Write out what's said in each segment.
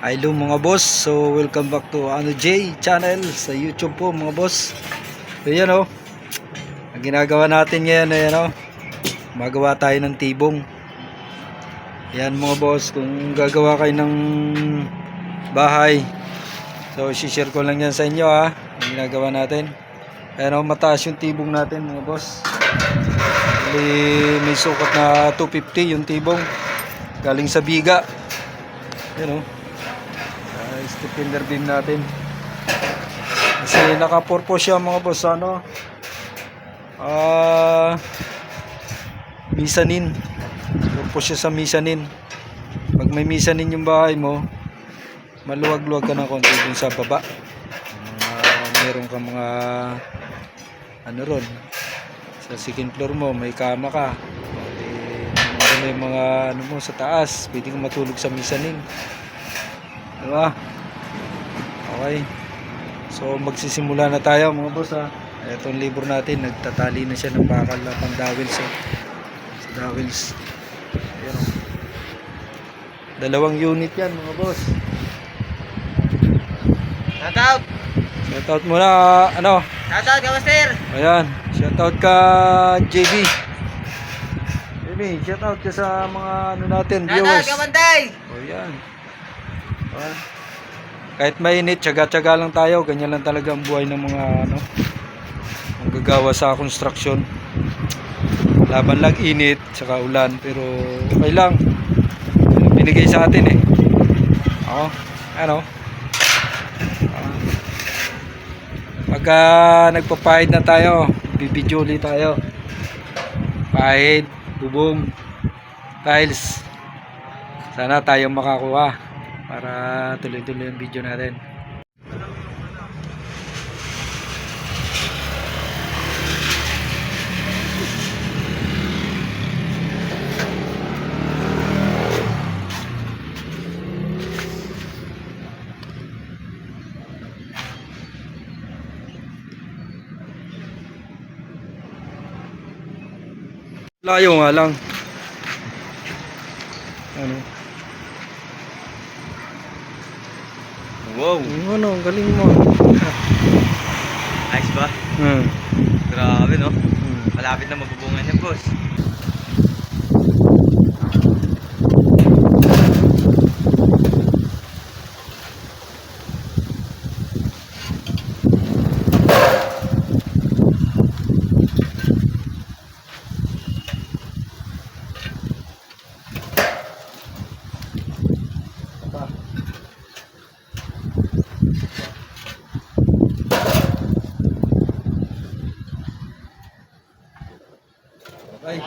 Hello mga boss, so welcome back to J channel sa YouTube po mga boss. So yan o, ang ginagawa natin ngayon ay magawa tayo ng tibong. Yan mga boss, kung gagawa kayo ng bahay, so share ko lang yan sa inyo ang ginagawa natin. Ayan o, mataas yung tibong natin mga boss. May sukat na 250 yung tibong, galing sa biga. Yan o, stepiller beam natin kasi naka-purpose siya mga boss, misanin, purpose siya sa misanin. Pag may misanin yung bahay mo, maluwag-luwag ka ng konti dun sa baba. Meron ka mga ron sa second floor mo, may kama ka, may mga mo sa taas, pwede kang matulog sa misanin, diba? Okay, so magsisimula na tayo mga boss. Itong libro natin, nagtatali na siya ng bakal na pang dowels, sa dowels. Ayan, dalawang unit yan mga boss. Shoutout! Shoutout muna, Shoutout ka, Master! ayan, shoutout ka JB. Shoutout ka sa mga natin, Shoutout viewers. ka, Bantay! O yan. Kahit mainit, tsaga-tsaga lang tayo. Ganyan lang talaga ang buhay ng mga ang gagawa sa construction. Laban lang init, tsaka ulan. Pero okay lang. Binigay sa atin eh. Pagka nagpapahid na tayo, bibidyo ulit tayo. Pahid, bubong, tiles. Sana tayo makakuha para tuloy-tuloy yung video natin. Layo nga lang. Wow! Galing mo. Ayos ba? Grabe, no? Malapit na mabubungan yan, boss. Ay,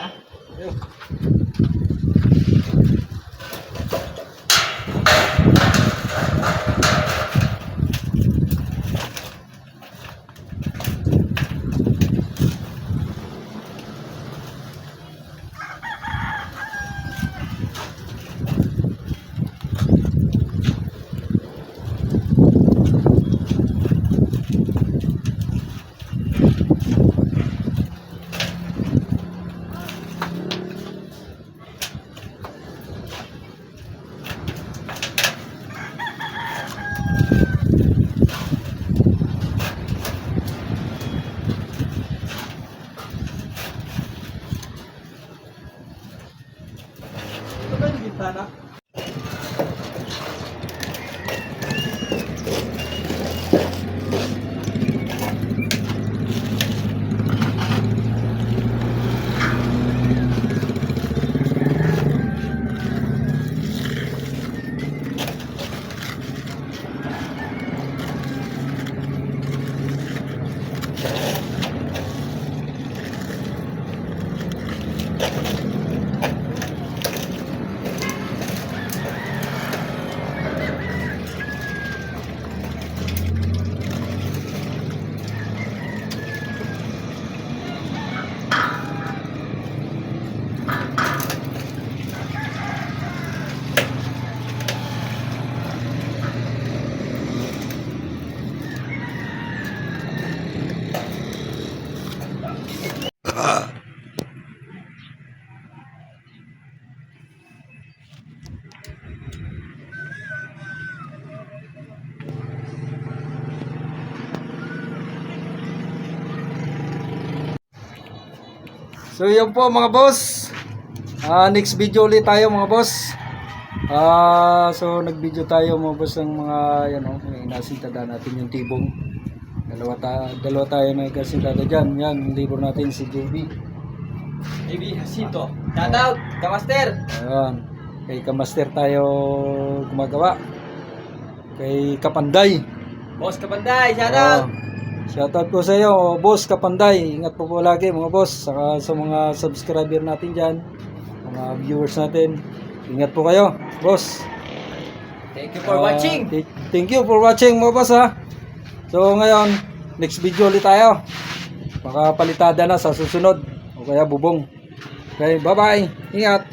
sana. So yun po mga boss. Next video ulit tayo mga boss. So nag-video tayo mga boss ng mga yan oh, inasintada natin yung tibong. Dalawa tayo nagkasintada dyan. Yan, yung libro natin si JB. JB Jacinto. Shout out, Kamaster. Ayan. Kay Kamaster tayo gumagawa. Kay Kapanday. Boss Kapanday, shout out. Shoutout po sa iyo, Boss Kapanday. Ingat po lagi mga boss. Saka sa mga subscriber natin dyan, mga viewers natin. Ingat po kayo, boss. Thank you for watching. Thank you for watching mga boss ha. So ngayon, next video ulit tayo. Baka palitada na sa susunod. O kaya bubong. Okay, bye-bye. Ingat.